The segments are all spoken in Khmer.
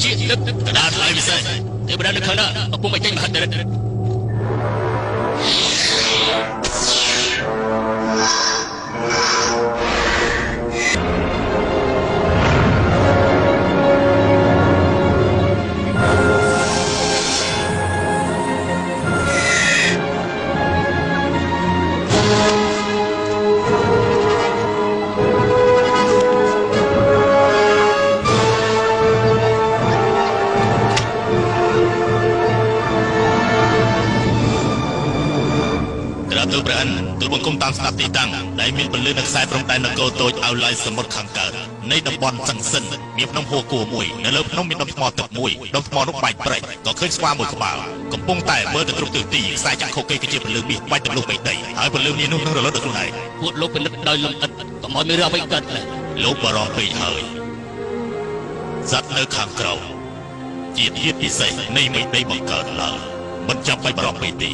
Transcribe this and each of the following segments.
ជាទឹកកដានឡើយវិសេសទេវតានៅខាងណាឪពុកមិនចេញមហិទ្ធិរិទ្ធទូលបង្គំតាមស្ដាប់ទីតាំងដែលមានពលិនៅខ្សែព្រំដែននគរតូចឲ្យឡាយសមុទ្រខាងកើតនៃតំបន់សង្សិនមានភ្នំហួរគួរមួយនៅលើភ្នំមានដុំថ្មទឹកមួយដុំថ្មនោះបែកប្រេះក៏ឃើញស្វាមួយក្បាលកំពុងតែមើលទៅគ្រប់ទិសទីខ្សែចក្ខុគេគឺជាពលិមាសបាច់ទៅលុបបេដីហើយពលិមាសនោះនឹងរលត់ដល់ខ្លួនឯងពួកលោកពិនិត្យដោយលំអិតកុំឲ្យមានរឿងអ្វីកើតឡើយលោកបារម្ភពេកហើយសត្វនៅខាងក្រៅជាធាតុពិសេសនៃមេដីបង្កើតឡើងមិនចាំបាច់បារម្ភពេកទេ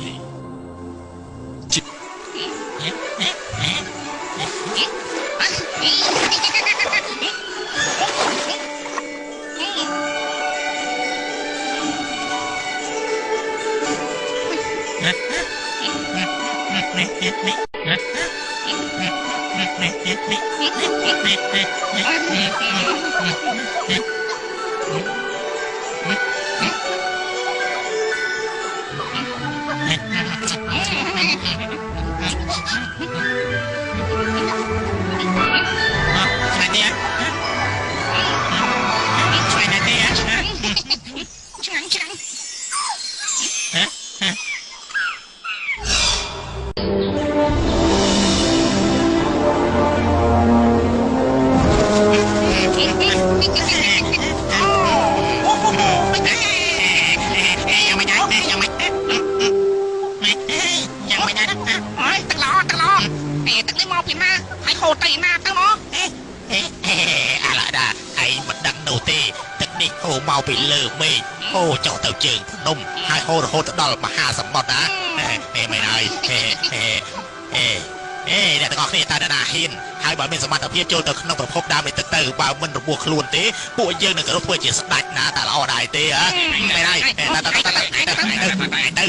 មកពីលើមេឃហូរចុះទៅជើងភ្នំហើយហូររហូតទៅដល់មហាសមុទ្រណាមិនហើយអ្នកទាំងអស់គ្នាតើណាហ៊ានហើយបើមានសមត្ថភាពចូលទៅក្នុងប្រភពដើមនេះទៅបើមិនរបួសខ្លួនទេពួកយើងនឹងគោរពធ្វើជាស្ដេចណាតែល្អដែរទេមិនហើយទៅ